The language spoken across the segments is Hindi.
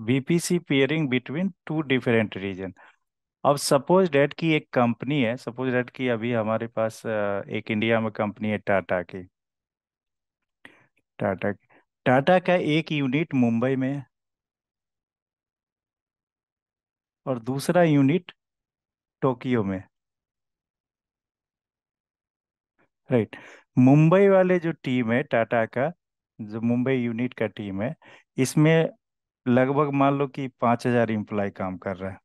VPC pairing between two different region. अब सपोज डेट की एक कंपनी है, सपोज डेट की अभी हमारे पास एक इंडिया में कंपनी है टाटा की। टाटा की टाटा का एक यूनिट मुंबई में है और दूसरा यूनिट टोक्यो में। राइट। मुंबई वाले जो टीम है टाटा का, जो मुंबई यूनिट का टीम है, इसमें लगभग मान लो कि 5,000 इम्प्लाई काम कर रहा है।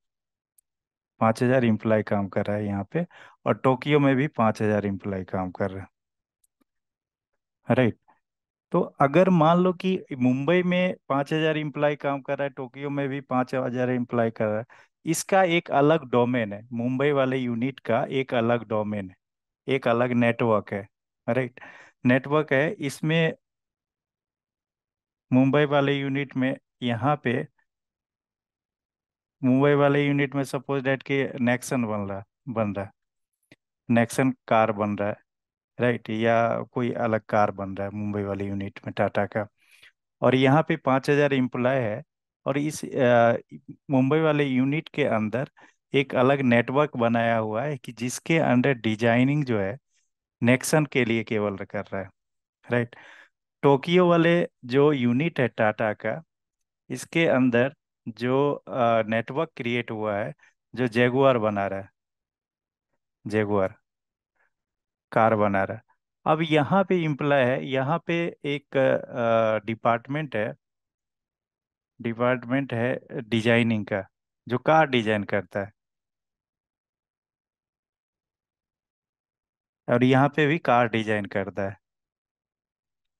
5,000 इम्प्लाई काम कर रहा है यहाँ पे। और टोक्यो में भी 5,000 इम्प्लाई काम कर रहा है। राइट। तो अगर मान लो कि मुंबई में 5,000 इम्प्लाई काम कर रहा है, टोक्यो में भी 5,000 इम्प्लाई कर रहा है, इसका एक अलग डोमेन है, मुंबई वाले यूनिट का एक अलग डोमेन है, एक अलग नेटवर्क है। राइट। नेटवर्क है इसमें। मुंबई वाले यूनिट में यहाँ पे, मुंबई वाले यूनिट में सपोज डेट के नेक्सन बन रहा है। नेक्सन कार बन रहा है। राइट। या कोई अलग कार बन रहा है मुंबई वाले यूनिट में टाटा का। और यहाँ पे 5,000 एम्प्लॉय है। और इस मुंबई वाले यूनिट के अंदर एक अलग नेटवर्क बनाया हुआ है कि जिसके अंडर डिजाइनिंग जो है नेक्सन के लिए केवल कर रहा है। राइट। टोक्यो वाले जो यूनिट है टाटा का, इसके अंदर जो नेटवर्क क्रिएट हुआ है, जो जेगुआर बना रहा है, जेगुआर कार बना रहा है। अब यहाँ पे इम्प्लॉय है, यहाँ पे एक डिपार्टमेंट है, डिपार्टमेंट है डिजाइनिंग का, जो कार डिजाइन करता है। और यहाँ पे भी कार डिजाइन करता है,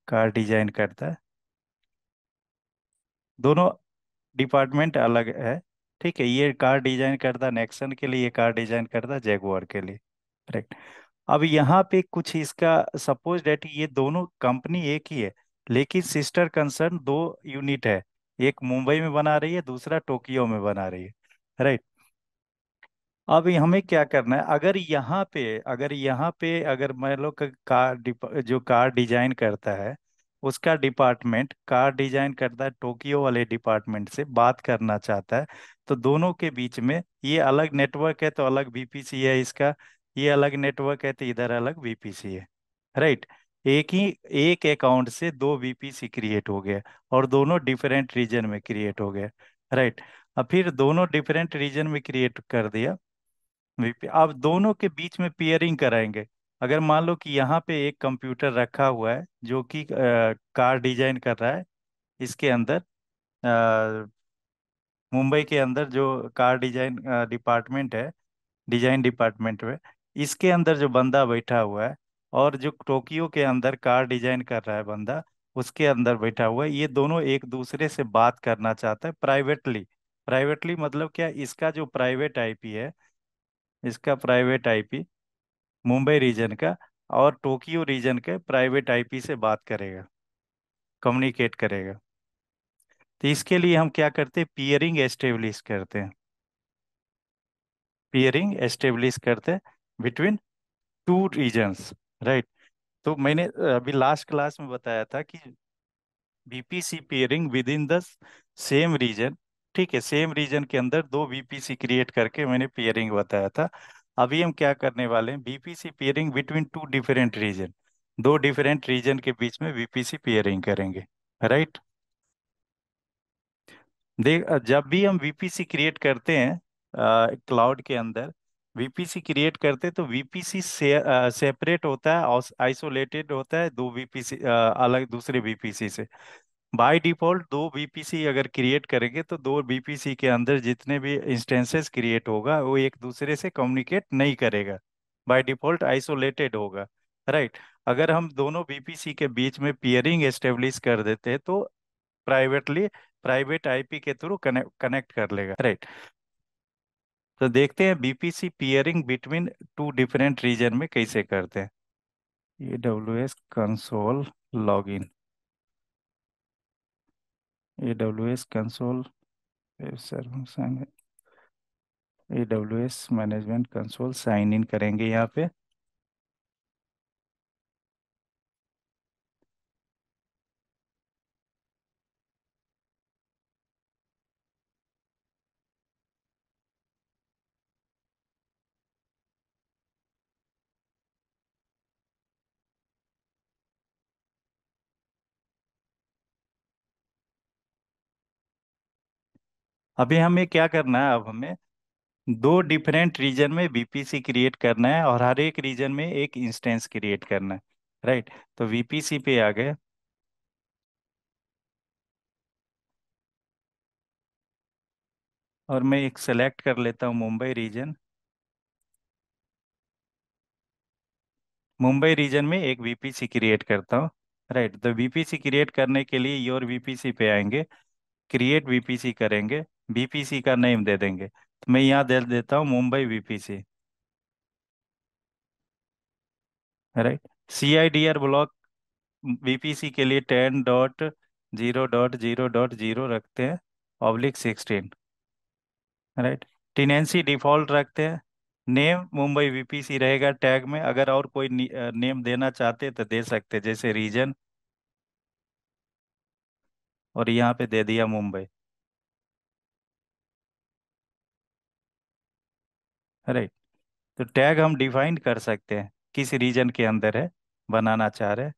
कार डिजाइन करता है। दोनों डिपार्टमेंट अलग है। ठीक है, ये कार डिजाइन करता है नेक्सन के लिए, ये कार डिजाइन करता है जैगुआर के लिए। करेक्ट। अब यहाँ पे कुछ इसका, सपोज डेट ये दोनों कंपनी एक ही है, लेकिन सिस्टर कंसर्न दो यूनिट है। एक मुंबई में बना रही है, दूसरा टोक्यो में बना रही है। राइट। अब हमें क्या करना है, अगर मान लो कि जो कार डिजाइन करता है, उसका डिपार्टमेंट कार डिजाइन करता है टोक्यो वाले डिपार्टमेंट से बात करना चाहता है, तो दोनों के बीच में ये अलग नेटवर्क है तो अलग बीपीसी है इसका, ये अलग नेटवर्क है तो इधर अलग बीपीसी है। राइट। एक ही एक अकाउंट से दो बीपीसी क्रिएट हो गया और दोनों डिफरेंट रीजन में क्रिएट हो गया। राइट। अब फिर दोनों डिफरेंट रीजन में क्रिएट कर दिया वीपी, आप दोनों के बीच में पेयरिंग कराएंगे। अगर मान लो कि यहाँ पे एक कंप्यूटर रखा हुआ है जो कि कार डिजाइन कर रहा है, इसके अंदर मुंबई के अंदर जो कार डिजाइन डिपार्टमेंट है, डिजाइन डिपार्टमेंट में, इसके अंदर जो बंदा बैठा हुआ है, और जो टोक्यो के अंदर कार डिजाइन कर रहा है बंदा, उसके अंदर बैठा हुआ है, ये दोनों एक दूसरे से बात करना चाहता है प्राइवेटली। प्राइवेटली मतलब क्या, इसका जो प्राइवेट आईपी है, इसका प्राइवेट आईपी मुंबई रीजन का और टोक्यो रीजन के प्राइवेट आईपी से बात करेगा, कम्युनिकेट करेगा। तो इसके लिए हम क्या करते हैं, पियरिंग एस्टेब्लिश करते हैं। पियरिंग एस्टेब्लिश करते हैं बिटवीन टू रीजन्स। राइट। तो मैंने अभी लास्ट क्लास में बताया था कि VPC pairing within the same region. ठीक है, सेम रीजन के अंदर दो बीपीसी क्रिएट करके मैंने पेयरिंग बताया था। अभी हम क्या करने वाले हैं, VPC pairing between two different region, दो डिफरेंट रीजन के बीच में बीपीसी पेयरिंग करेंगे। राइट। देख, जब भी हम वीपीसी क्रिएट करते हैं क्लाउड के अंदर, वीपीसी क्रिएट करते हैं तो वीपीसी सेपरेट होता है और आइसोलेटेड होता है दो वीपीसी अलग दूसरे वीपीसी से। बाय डिफॉल्ट दो बीपीसी अगर क्रिएट करेंगे तो दो बीपीसी के अंदर जितने भी इंस्टेंसेस क्रिएट होगा वो एक दूसरे से कम्युनिकेट नहीं करेगा, बाय डिफॉल्ट आइसोलेटेड होगा। राइट। अगर हम दोनों बीपीसी के बीच में पियरिंग एस्टेब्लिश कर देते हैं तो प्राइवेटली प्राइवेट आईपी के थ्रू कनेक्ट कनेक्ट कर लेगा। राइट। तो देखते हैं VPC peering between two different region में कैसे करते हैं। AWS console login, AWS console server, AWS management console sign in करेंगे यहाँ पे। अभी हमें क्या करना है, अब हमें दो डिफरेंट रीजन में वीपीसी क्रिएट करना है, और हर एक रीजन में एक इंस्टेंस क्रिएट करना है। राइट। तो वीपीसी पे आ गए, और मैं एक सेलेक्ट कर लेता हूँ मुंबई रीजन। मुंबई रीजन में एक वीपीसी क्रिएट करता हूँ। राइट। तो वीपीसी क्रिएट करने के लिए योर वीपीसी पे आएंगे, क्रिएट वीपीसी करेंगे, वीपीसी का नेम दे देंगे। तो मैं यहाँ दे देता हूँ Mumbai VPC. Right. CIDR block VPC के लिए 10.0.0.0 रखते हैं, -16। राइट। टेनेंसी डिफॉल्ट रखते हैं। नेम मुंबई वीपीसी रहेगा टैग में, अगर और कोई नेम देना चाहते तो दे सकते, जैसे रीजन, और यहाँ पे दे दिया मुंबई। राइट। तो टैग हम डिफाइन कर सकते हैं किस रीजन के अंदर है, बनाना चाह रहे हैं।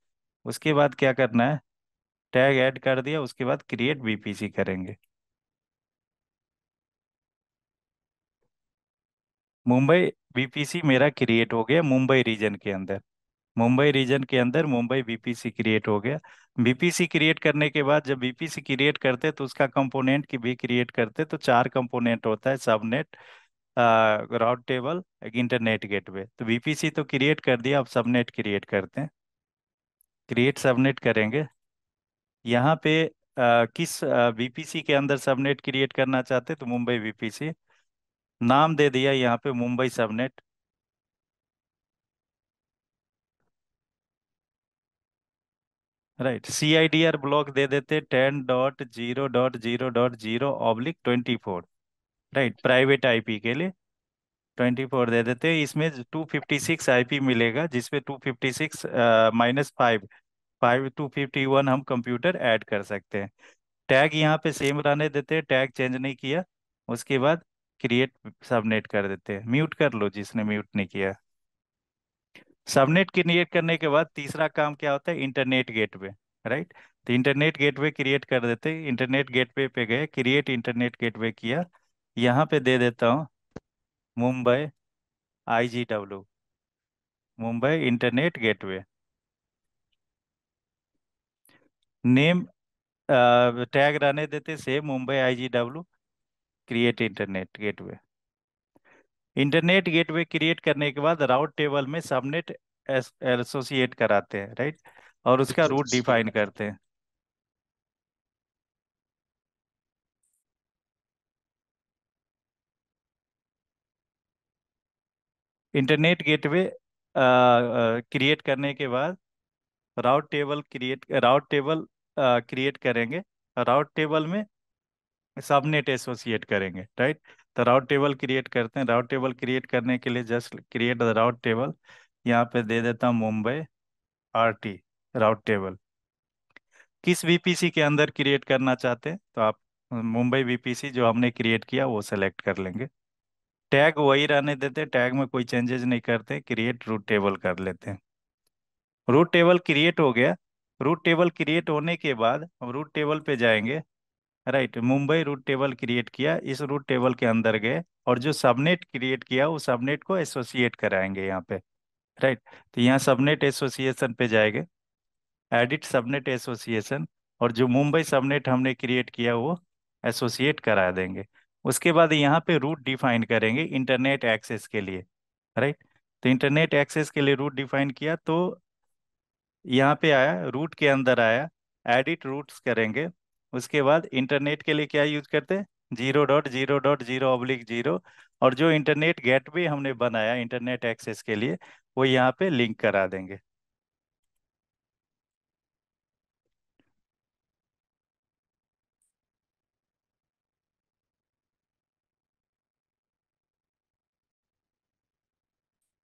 उसके बाद क्या करना है, टैग ऐड कर दिया, उसके बाद क्रिएट वीपीसी करेंगे। मुंबई वीपीसी मेरा क्रिएट हो गया मुंबई रीजन के अंदर। मुंबई रीजन के अंदर मुंबई वीपीसी क्रिएट हो गया। वीपीसी क्रिएट करने के बाद जब वीपीसी क्रिएट करते तो उसका कंपोनेंट की भी क्रिएट करते, तो चार कंपोनेंट होता है: सबनेट, राउट टेबल, एक इंटरनेट गेटवे। तो वीपीसी तो क्रिएट कर दिया, अब सबनेट क्रिएट करते हैं। क्रिएट सबनेट करेंगे। यहाँ पे किस वीपीसी के अंदर सबनेट क्रिएट करना चाहते, तो मुंबई वीपीसी। नाम दे दिया यहाँ पे Mumbai subnet. Right. CIDR block दे देते 10.0.0.0/24। राइट। प्राइवेट आईपी के लिए 24 दे देते हैं। इसमें 256 आईपी मिलेगा, जिसमें 256 -5, 251 हम कंप्यूटर ऐड कर सकते हैं। टैग यहाँ पे सेम रहने देते हैं, टैग चेंज नहीं किया। उसके बाद क्रिएट सबनेट कर देते हैं। म्यूट कर लो जिसने म्यूट नहीं किया। सबनेट क्रिएट करने के बाद तीसरा काम क्या होता है, इंटरनेट गेटवे। राइट। तो इंटरनेट गेटवे क्रिएट कर देते हैं। इंटरनेट गेटवे पे गए, क्रिएट इंटरनेट गेटवे किया। यहाँ पे दे देता हूँ Mumbai IGW, Mumbai internet gateway. Name tag रहने देते same, Mumbai IGW, create internet gateway. Internet gateway create करने के बाद राउट टेबल में सबनेट एसोसिएट कराते हैं। राइट। और उसका रूट डिफाइन करते हैं। इंटरनेट गेटवे क्रिएट करने के बाद राउट टेबल क्रिएट करेंगे। राउट टेबल में सबनेट एसोसिएट करेंगे। राइट। तो राउट टेबल क्रिएट करते हैं। राउट टेबल क्रिएट करने के लिए just create the route table. यहाँ पे दे देता हूँ मुंबई RT राउट टेबल। किस वीपीसी के अंदर क्रिएट करना चाहते हैं, तो आप मुंबई वीपीसी जो हमने क्रिएट किया वो सेलेक्ट कर लेंगे। टैग वही रहने देते हैं, टैग में कोई चेंजेस नहीं करते, क्रिएट रूट टेबल कर लेते हैं। रूट टेबल क्रिएट हो गया। रूट टेबल क्रिएट होने के बाद हम रूट टेबल पे जाएंगे। Right. Mumbai route table create किया, इस रूट टेबल के अंदर गए, और जो सबनेट क्रिएट किया उस सबनेट को एसोसिएट कराएंगे यहाँ पे। राइट। तो यहाँ सबनेट एसोसिएशन पे जाएंगे, एडिट सबनेट एसोसिएशन, और जो मुंबई सबनेट हमने क्रिएट किया वो एसोसिएट करा देंगे। उसके बाद यहाँ पे रूट डिफाइन करेंगे इंटरनेट एक्सेस के लिए। राइट। तो इंटरनेट एक्सेस के लिए रूट डिफाइन किया, तो यहाँ पे आया, रूट के अंदर आया, एडिट रूट्स करेंगे। उसके बाद इंटरनेट के लिए क्या यूज करते हैं, 0.0.0/0। और जो इंटरनेट गेटवे हमने बनाया इंटरनेट एक्सेस के लिए, वो यहाँ पे लिंक करा देंगे।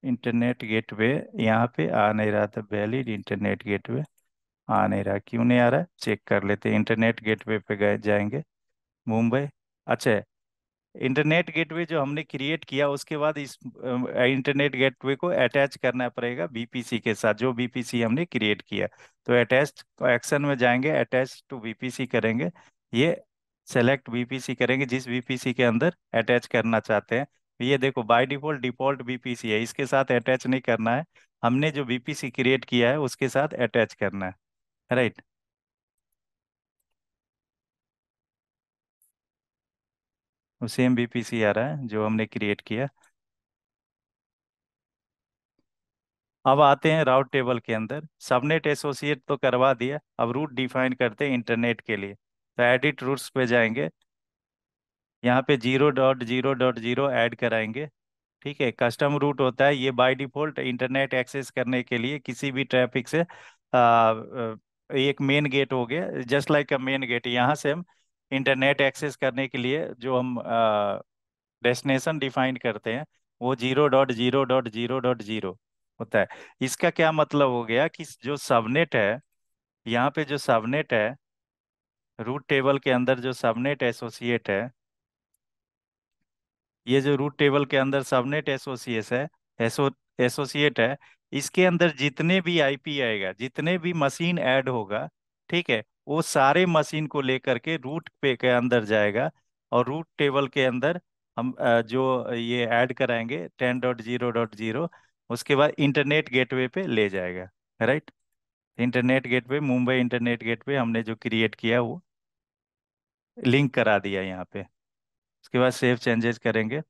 इंटरनेट गेटवे यहाँ पे आ नहीं रहा था, वैलिड इंटरनेट गेटवे आ नहीं रहा, क्यों नहीं आ रहा है चेक कर लेते हैं। इंटरनेट गेटवे पे गए जाएंगे, मुंबई। अच्छा, इंटरनेट गेटवे जो हमने क्रिएट किया उसके बाद इस इंटरनेट गेटवे को अटैच करना पड़ेगा वीपीसी के साथ, जो वीपीसी हमने क्रिएट किया। तो अटैच एक्शन में जाएंगे, अटैच टू वीपीसी करेंगे। ये सेलेक्ट वीपीसी करेंगे जिस वीपीसी के अंदर अटैच करना चाहते हैं। ये देखो बाय डिफॉल्ट डिफॉल्ट वीपीसी है, इसके साथ अटैच नहीं करना है, हमने जो वीपीसी क्रिएट किया है उसके साथ अटैच करना है। राइट। वो सेम वीपीसी आ रहा है जो हमने क्रिएट किया। अब आते हैं राउट टेबल के अंदर, सबनेट एसोसिएट तो करवा दिया, अब रूट डिफाइन करते हैं इंटरनेट के लिए। तो एडिट रूट्स पे जाएंगे, यहाँ पे 0.0.0 ऐड कराएंगे। ठीक है, कस्टम रूट होता है ये बाय डिफॉल्ट इंटरनेट एक्सेस करने के लिए किसी भी ट्रैफिक से एक मेन गेट हो गया, just like a main gate, यहाँ से हम इंटरनेट एक्सेस करने के लिए जो हम डेस्टिनेशन डिफाइन करते हैं वो 0.0.0.0 होता है। इसका क्या मतलब हो गया कि जो सबनेट है, यहाँ पे जो सबनेट है, रूट टेबल के अंदर जो सबनेट एसोसिएट है, ये जो रूट टेबल के अंदर सबनेट एसोसिएट है, एसोसिएट है, इसके अंदर जितने भी आईपी आएगा, जितने भी मशीन ऐड होगा, ठीक है, वो सारे मशीन को लेकर के रूट पे के अंदर जाएगा, और रूट टेबल के अंदर हम जो ये ऐड कराएंगे 10.0.0, उसके बाद इंटरनेट गेटवे पे ले जाएगा। Right. Internet gateway, Mumbai internet gateway हमने जो क्रिएट किया वो लिंक करा दिया यहाँ पे। उसके बाद सेव चेंजेस करेंगे,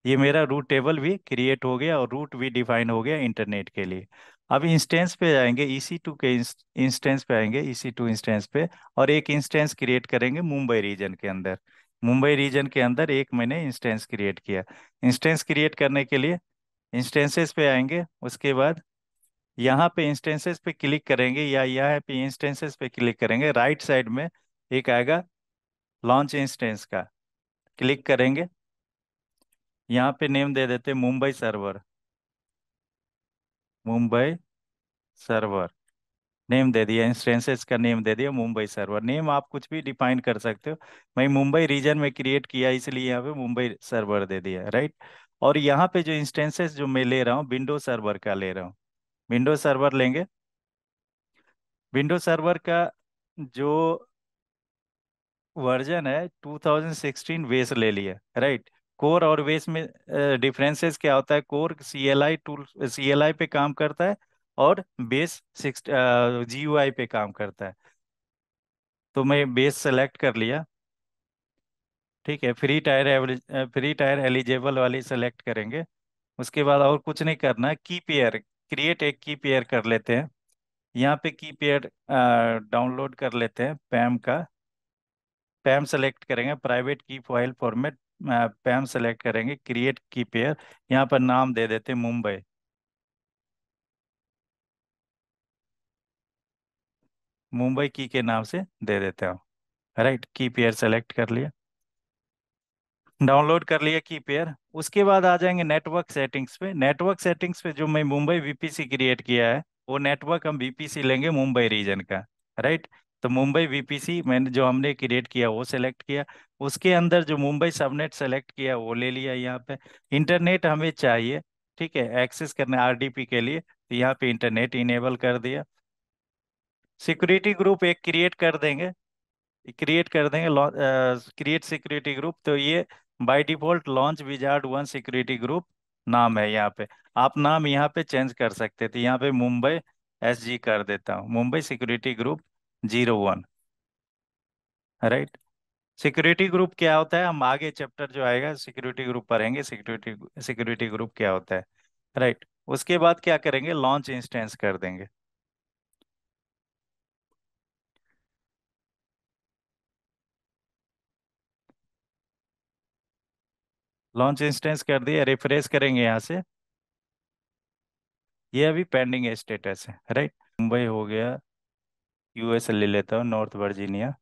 ये मेरा रूट टेबल भी क्रिएट हो गया और रूट भी डिफाइन हो गया इंटरनेट के लिए। अब इंस्टेंस पे जाएंगे, EC2 के इंस्टेंस पे आएंगे, EC2 इंस्टेंस पे, और एक इंस्टेंस क्रिएट करेंगे मुंबई रीजन के अंदर। मुंबई रीजन के अंदर एक मैंने इंस्टेंस क्रिएट किया। इंस्टेंस क्रिएट करने के लिए इंस्टेंसेस पे आएंगे, उसके बाद यहाँ पे इंस्टेंसेस पे क्लिक करेंगे, या यहाँ पे इंस्टेंसेस पे क्लिक करेंगे, राइट साइड में एक आएगा लॉन्च इंस्टेंस का, क्लिक करेंगे, यहाँ पे नेम दे देते हैं Mumbai server. Mumbai server name दे दिया, इंस्टेंसेस का नेम दे दिया मुंबई सर्वर। नेम आप कुछ भी डिफाइन कर सकते हो, मैं मुंबई रीजन में क्रिएट किया इसलिए यहाँ पे मुंबई सर्वर दे दिया। राइट। और यहाँ पे जो इंस्टेंसेस जो मैं ले रहा हूँ विंडो सर्वर का ले रहा हूँ, विंडो सर्वर लेंगे। विंडो सर्वर का जो वर्जन है 2016 बेस ले लिया। राइट। कोर और बेस में डिफरेंसेस क्या होता है, कोर CLI टूल, CLI पे काम करता है, और बेस 6 GUI पे काम करता है। तो मैं बेस सेलेक्ट कर लिया। ठीक है, फ्री टायर एलिजिबल वाली सेलेक्ट करेंगे। उसके बाद और कुछ नहीं करना, की पेयर क्रिएट एक की पेयर कर लेते हैं। यहाँ पे की पेयर डाउनलोड कर लेते हैं पैम का। पैम सेलेक्ट करेंगे, प्राइवेट की फाइल फॉर्मेट, पैम सेलेक्ट करेंगे, क्रिएट की पेयर, यहाँ पर नाम दे देते हैं मुंबई। मुंबई की के नाम से दे देते हो। राइट, की पेयर सेलेक्ट कर लिया, डाउनलोड कर लिया की पेयर। उसके बाद आ जाएंगे नेटवर्क सेटिंग्स पे। नेटवर्क सेटिंग्स पे जो मैं मुंबई वीपीसी क्रिएट किया है, वो नेटवर्क हम वीपीसी लेंगे मुंबई रीजन का। राइट। तो मुंबई वीपीसी मैंने जो हमने क्रिएट किया वो सेलेक्ट किया, उसके अंदर जो मुंबई सबनेट सेलेक्ट किया वो ले लिया यहाँ पे। इंटरनेट हमें चाहिए, ठीक है, एक्सेस करने RDP के लिए, तो यहाँ पे इंटरनेट इनेबल कर दिया। सिक्योरिटी ग्रुप एक क्रिएट कर देंगे, क्रिएट कर देंगे, क्रिएट सिक्योरिटी ग्रुप, तो ये by default launch wizard 1 security group नाम है यहाँ पे। आप नाम यहाँ पे चेंज कर सकते थे, यहाँ पे मुंबई SG कर देता हूँ, Mumbai security group 01। Right. Security group क्या होता है, हम आगे चैप्टर जो आएगा सिक्योरिटी ग्रुप पढ़ेंगे, सिक्योरिटी सिक्योरिटी ग्रुप क्या होता है। राइट। उसके बाद क्या करेंगे, लॉन्च इंस्टेंस कर देंगे। लॉन्च इंस्टेंस कर दिया, रिफ्रेश करेंगे यहाँ से, ये अभी पेंडिंग स्टेटस है। राइट। मुंबई हो गया, US ले लेता हूँ, नॉर्थ वर्जीनिया।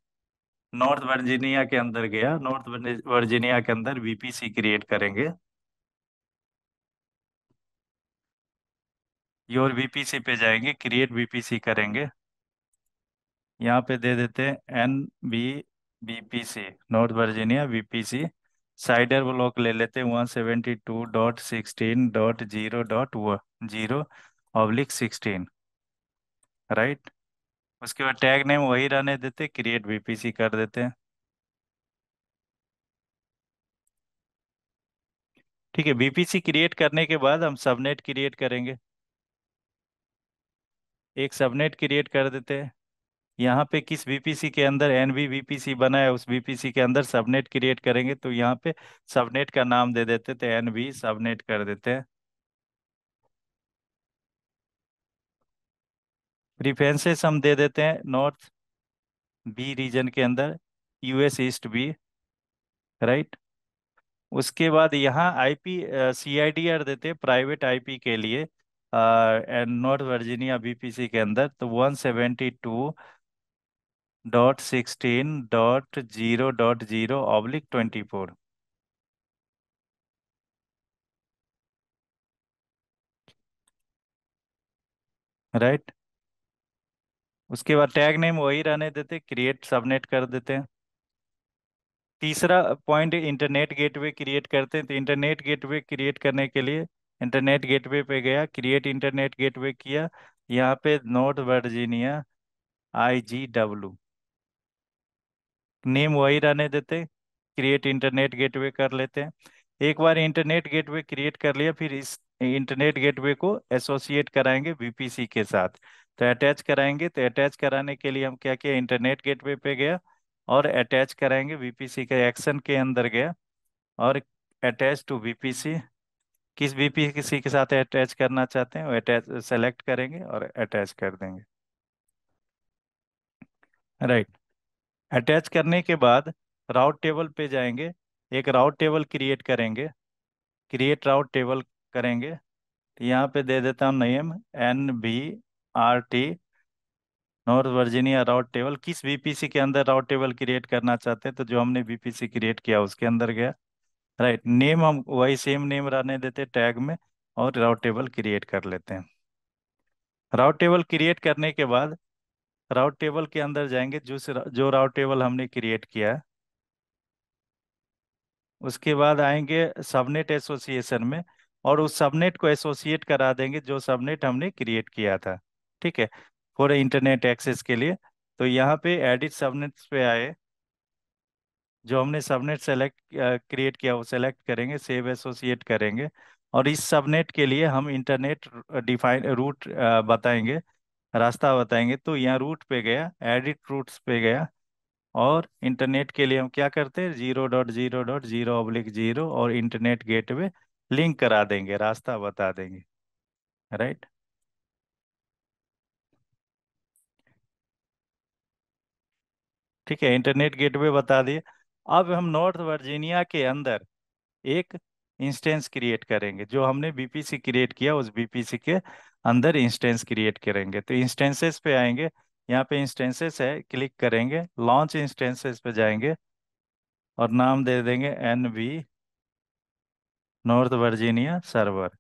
नॉर्थ वर्जीनिया के अंदर गया, नॉर्थ वर्जीनिया के अंदर VPC क्रिएट करेंगे। योर VPC पे जाएंगे, क्रिएट VPC करेंगे, यहाँ पे दे देते हैं NBVPC, north Virginia VPC। Cider block ले लेते हैं 172.16.0.0/16। राइट। उसके बाद टैग नेम वही रहने देते, क्रिएट VPC कर देते हैं। ठीक है, वीपीसी क्रिएट करने के बाद हम सबनेट क्रिएट करेंगे। एक सबनेट क्रिएट कर देते हैं। यहाँ पे किस वीपीसी के अंदर एनवी वीपीसी बना है, उस वीपीसी के अंदर सबनेट क्रिएट करेंगे, तो यहाँ पे सबनेट का नाम दे देते थे एनवी सबनेट कर देते हैं। प्रीफरेंसेस हम दे देते हैं नॉर्थ बी रीजन के अंदर, यूएस ईस्ट बी, राइट। उसके बाद यहाँ आईपी सीआईडीआर देते हैं प्राइवेट आईपी के लिए एंड नॉर्थ वर्जीनिया बीपीसी के अंदर, तो 172.16.0.0/24, राइट। उसके बाद टैग नेम वही रहने देते, क्रिएट सबनेट कर देते हैं। तीसरा पॉइंट इंटरनेट गेटवे क्रिएट करते हैं, तो इंटरनेट गेटवे क्रिएट करने के लिए इंटरनेट गेटवे पे गया, क्रिएट इंटरनेट गेटवे किया। यहाँ पे नॉर्थ वर्जीनिया IGW, नेम वही रहने देते, क्रिएट इंटरनेट गेटवे कर लेते हैं। एक बार इंटरनेट गेटवे क्रिएट कर लिया, फिर इस इंटरनेट गेटवे को एसोसिएट कराएंगे वीपीसी के साथ। तो अटैच कराएंगे, तो अटैच कराने के लिए हम क्या किया, इंटरनेट गेटवे पे गया और अटैच कराएंगे, वीपीसी के एक्शन के अंदर गया और अटैच टू वीपीसी, किस वीपीसी के साथ अटैच करना चाहते हैं वो अटैच सेलेक्ट करेंगे और अटैच कर देंगे, राइट। अटैच करने के बाद राउट टेबल पे जाएंगे, एक राउट टेबल क्रिएट करेंगे, क्रिएट राउट टेबल करेंगे। तो यहाँ पे दे देता हूँ नेम NBRT नॉर्थ वर्जीनिया राउट टेबल, किस वीपीसी के अंदर राउट टेबल क्रिएट करना चाहते हैं, तो जो हमने वीपीसी क्रिएट किया उसके अंदर गया, राइट। नेम हम वही सेम नेम रहने देते टैग में और राउट टेबल क्रिएट कर लेते हैं। राउट टेबल क्रिएट करने के बाद राउट टेबल के अंदर जाएंगे, जो राउट टेबल हमने क्रिएट किया है, उसके बाद आएंगे सबनेट एसोसिएशन में और उस सबनेट को एसोसिएट करा देंगे जो सबनेट हमने क्रिएट किया था, ठीक है, फॉर इंटरनेट एक्सेस के लिए। तो यहाँ पे एडिट सबनेट्स पे आए, जो हमने सबनेट सेलेक्ट क्रिएट किया वो सेलेक्ट करेंगे, सेव एसोसिएट करेंगे और इस सबनेट के लिए हम इंटरनेट डिफाइन रूट बताएंगे, रास्ता बताएंगे। तो यहाँ रूट पे गया, एडिट रूट्स पे गया और इंटरनेट के लिए हम क्या करते हैं, 0.0.0/0 और इंटरनेट गेटवे लिंक करा देंगे, रास्ता बता देंगे, राइट। ठीक है, इंटरनेट गेटवे बता दिए। अब हम नॉर्थ वर्जीनिया के अंदर एक इंस्टेंस क्रिएट करेंगे, जो हमने बीपीसी क्रिएट किया उस बीपीसी के अंदर इंस्टेंस क्रिएट करेंगे। तो इंस्टेंसेस पे आएंगे, यहाँ पे इंस्टेंसेस है, क्लिक करेंगे, लॉन्च इंस्टेंसेस पे जाएंगे और नाम दे देंगे NV नॉर्थ वर्जीनिया सर्वर।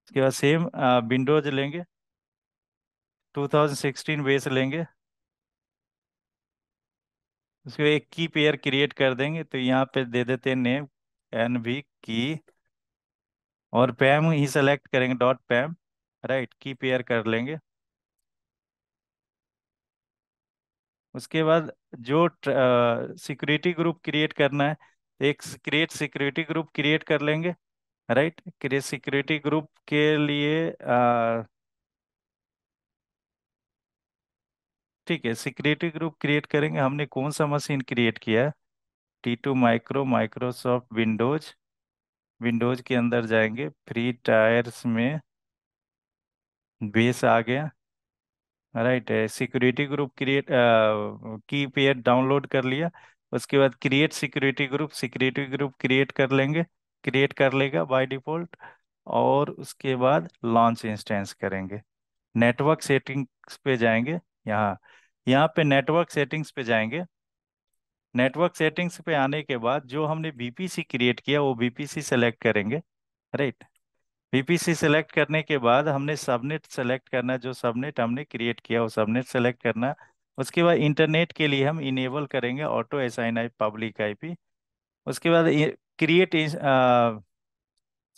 उसके बाद सेम विंडोज लेंगे, 2016 बेस लेंगे, उसको एक की पेयर क्रिएट कर देंगे। तो यहाँ पे दे देते हैं नेम NV की और पैम ही सेलेक्ट करेंगे, .pam, राइट, की पेयर कर लेंगे। उसके बाद जो सिक्योरिटी ग्रुप क्रिएट करना है, एक क्रिएट सिक्योरिटी ग्रुप क्रिएट कर लेंगे, राइट। क्रिएट सिक्योरिटी ग्रुप के लिए ठीक है, सिक्योरिटी ग्रुप क्रिएट करेंगे। हमने कौन सा मशीन क्रिएट किया है, T2 micro, Microsoft Windows, Windows के अंदर जाएंगे, फ्री टायर्स में बेस आ गया, राइट है। सिक्योरिटी ग्रुप क्रिएट की पेयर डाउनलोड कर लिया। उसके बाद क्रिएट सिक्योरिटी ग्रुप क्रिएट कर लेंगे, क्रिएट कर लेगा बाय डिफॉल्ट। और उसके बाद लॉन्च इंस्टेंस करेंगे, नेटवर्क सेटिंग्स पे जाएंगे, यहाँ यहाँ पे नेटवर्क सेटिंग्स पे जाएंगे। नेटवर्क सेटिंग्स पे आने के बाद जो हमने बीपीसी क्रिएट किया वो बीपीसी सेलेक्ट करेंगे, राइट। बीपीसी सेलेक्ट करने के बाद हमने सबनेट सेलेक्ट करना है, जो सबनेट हमने क्रिएट किया वो सबनेट सेलेक्ट करना है। उसके बाद इंटरनेट के लिए हम इनेबल करेंगे ऑटो असाइन आई पब्लिक आईपी। उसके बाद क्रिएट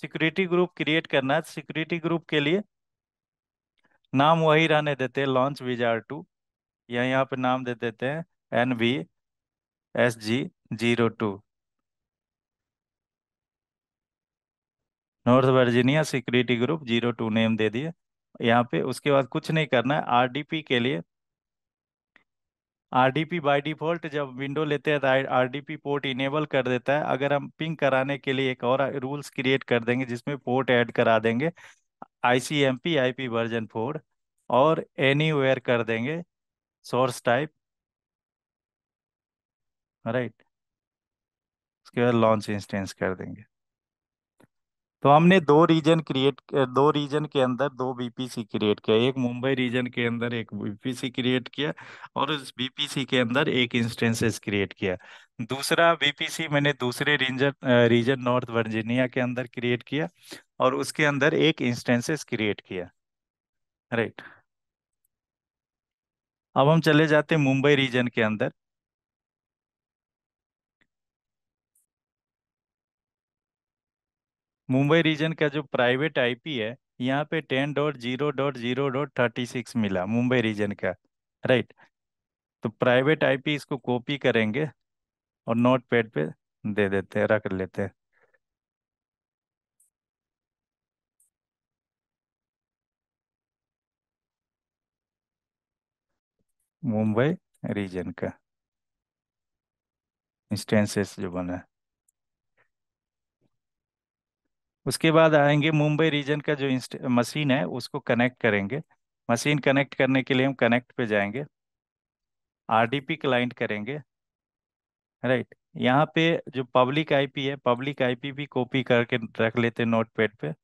सिक्योरिटी ग्रुप क्रिएट करना है, सिक्योरिटी ग्रुप के लिए नाम वही रहने देते हैं लॉन्च विजार 2, या यहाँ पे नाम दे देते हैं NV SG02, North Virginia security group 02 name दे दिए यहाँ पे। उसके बाद कुछ नहीं करना है। आरडीपी के लिए, आरडीपी बाय डिफॉल्ट जब विंडो लेते हैं तो आरडीपी पोर्ट इनेबल कर देता है। अगर हम पिंग कराने के लिए एक और रूल्स क्रिएट कर देंगे जिसमें पोर्ट ऐड करा देंगे, आईसीएमपी आईपी वर्जन 4, और एनीवेयर कर देंगे सोर्स टाइप। राइट। उसके बाद लॉन्च इंस्टेंस कर देंगे। तो हमने दो रीजन के अंदर दो बीपीसी क्रिएट किया, एक मुंबई रीजन के अंदर एक बीपीसी क्रिएट किया, और उस बीपीसी के अंदर एक इंस्टेंसेस क्रिएट किया। दूसरा बीपीसी मैंने दूसरे रीजन रीजन नॉर्थ वर्जीनिया के अंदर क्रिएट किया, और उसके अंदर एक इंस्टेंसेस क्रिएट किया। राइट। अब हम चले जाते हैं मुंबई रीजन के अंदर। मुंबई रीजन का जो प्राइवेट आईपी है, यहाँ पे 10.0.0.36 मिला मुंबई रीजन का। राइट। तो प्राइवेट आईपी इसको कॉपी करेंगे और नोट पैड पे दे देते हैं, रख लेते हैं। मुंबई रीजन का इंस्टेंसेस जो बना है। उसके बाद आएंगे मुंबई रीजन का जो मशीन है उसको कनेक्ट करेंगे। मशीन कनेक्ट करने के लिए हम कनेक्ट पे जाएंगे, आरडीपी क्लाइंट करेंगे। राइट। यहाँ पे जो पब्लिक आईपी है, पब्लिक आईपी भी कॉपी करके रख लेते हैं नोट पैड पे।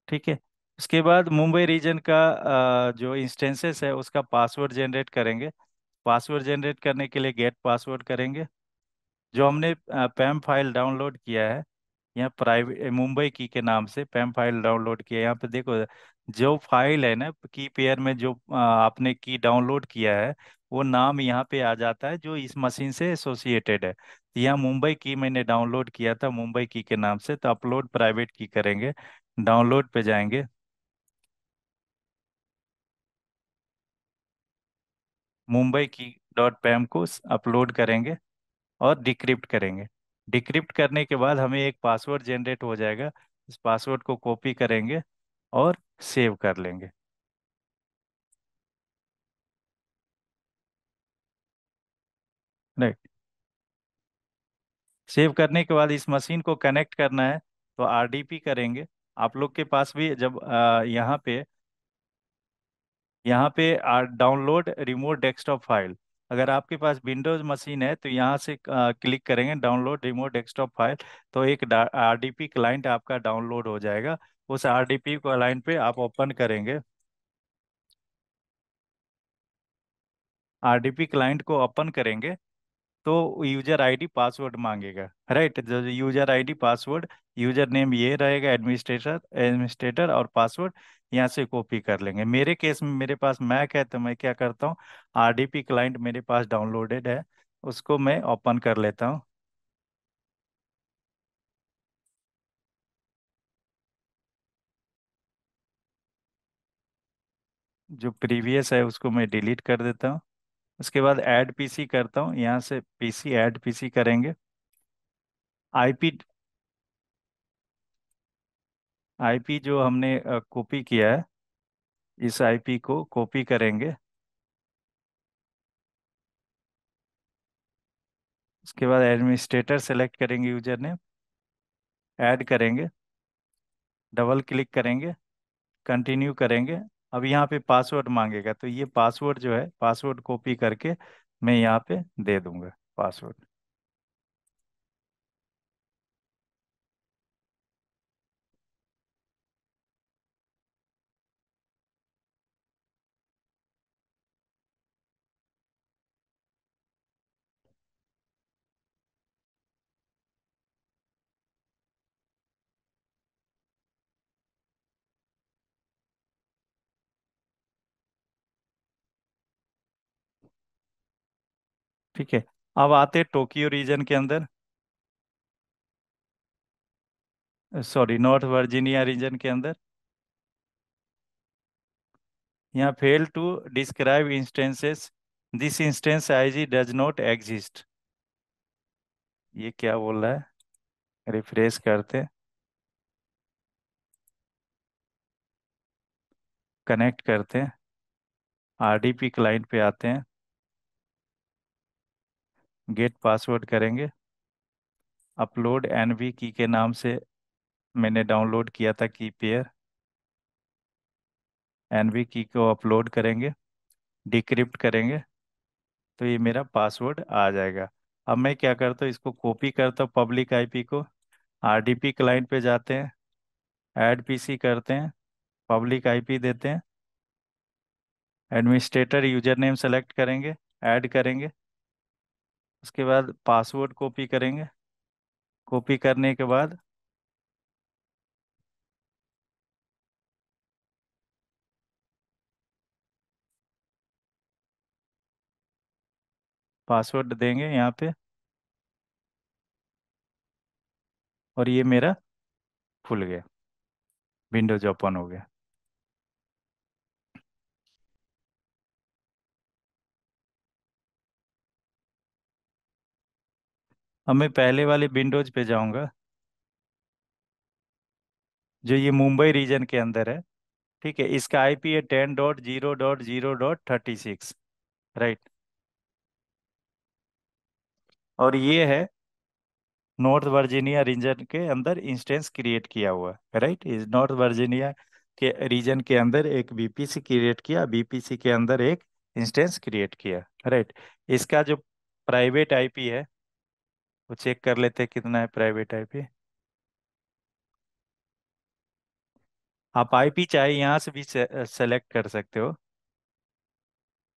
ठीक है। उसके बाद मुंबई रीजन का जो इंस्टेंसेस है उसका पासवर्ड जनरेट करेंगे। पासवर्ड जनरेट करने के लिए गेट पासवर्ड करेंगे। जो हमने पैम फाइल डाउनलोड किया है, यहाँ प्राइवेट मुंबई की के नाम से पैम फाइल डाउनलोड किया है। यहाँ पे देखो, जो फाइल है ना की पेयर में, जो आपने की डाउनलोड किया है, वो नाम यहाँ पे आ जाता है जो इस मशीन से एसोसिएटेड है। तो यहाँ मुंबई की मैंने डाउनलोड किया था मुंबई की के नाम से, तो अपलोड प्राइवेट की करेंगे, डाउनलोड पे जाएंगे। मुंबई की डॉट पैम को अपलोड करेंगे और डिक्रिप्ट करेंगे। डिक्रिप्ट करने के बाद हमें एक पासवर्ड जनरेट हो जाएगा। इस पासवर्ड को कॉपी करेंगे और सेव कर लेंगे। राइट। सेव करने के बाद इस मशीन को कनेक्ट करना है, तो आरडीपी करेंगे। आप लोग के पास भी जब यहाँ पे डाउनलोड रिमोट डेस्कटॉप फाइल, अगर आपके पास विंडोज मशीन है तो यहाँ से क्लिक करेंगे डाउनलोड रिमोट डेस्कटॉप फाइल, तो एक आरडीपी क्लाइंट आपका डाउनलोड हो जाएगा। उस आरडीपी क्लाइंट पे आप ओपन करेंगे। आरडीपी क्लाइंट को ओपन करेंगे तो यूजर आईडी पासवर्ड मांगेगा। राइट। जो user ID password, user name ये रहेगा एडमिनिस्ट्रेटर एडमिनिस्ट्रेटर, और पासवर्ड यहाँ से कॉपी कर लेंगे। मेरे केस में मेरे पास मैक है तो मैं क्या करता हूँ, आरडीपी क्लाइंट मेरे पास डाउनलोडेड है, उसको मैं ओपन कर लेता हूँ। जो प्रीवियस है उसको मैं डिलीट कर देता हूँ। उसके बाद ऐड पीसी करता हूँ, यहाँ से पीसी ऐड पीसी करेंगे। आईपी आईपी जो हमने कॉपी किया है, इस आईपी को कॉपी करेंगे। उसके बाद एडमिनिस्ट्रेटर सेलेक्ट करेंगे, यूजर नेम ऐड करेंगे, डबल क्लिक करेंगे, कंटिन्यू करेंगे। अब यहाँ पे पासवर्ड मांगेगा, तो ये पासवर्ड जो है पासवर्ड कॉपी करके मैं यहाँ पे दे दूंगा पासवर्ड। ठीक है। अब आते हैं टोक्यो रीजन के अंदर। सॉरी, नॉर्थ वर्जीनिया रीजन के अंदर। यहाँ fail to describe instances, this instance ID does not exist. ये क्या बोल रहा है? रिफ्रेश करते, कनेक्ट करते हैं, आरडीपी क्लाइंट पे आते हैं, गेट पासवर्ड करेंगे, अपलोड एनवी की के नाम से मैंने डाउनलोड किया था की पेयर, एनवी की को अपलोड करेंगे, डिक्रिप्ट करेंगे, तो ये मेरा पासवर्ड आ जाएगा। अब मैं क्या करता हूँ, इसको कॉपी करता हूँ पब्लिक आईपी को, आरडीपी क्लाइंट पे जाते हैं, ऐड पीसी करते हैं, पब्लिक आईपी देते हैं, एडमिनिस्ट्रेटर यूजर नेम सेलेक्ट करेंगे, ऐड करेंगे, उसके बाद पासवर्ड कॉपी करेंगे, कॉपी करने के बाद पासवर्ड देंगे यहाँ पे, और ये मेरा खुल गया, विंडोज ओपन हो गया। अब मैं पहले वाले विंडोज पे जाऊंगा, जो ये मुंबई रीजन के अंदर है। ठीक है, इसका आईपी है 10.0.0.36, राइट। और ये है नॉर्थ वर्जीनिया रीजन के अंदर इंस्टेंस क्रिएट किया हुआ है, राइट। इस नॉर्थ वर्जीनिया के रीजन के अंदर एक बीपीसी क्रिएट किया, बीपीसी के अंदर एक इंस्टेंस क्रिएट किया, राइट। इसका जो प्राइवेट आईपी है वो चेक कर लेते हैं कितना है प्राइवेट आईपी। आप आईपी चाहे यहाँ से भी सेलेक्ट कर सकते हो।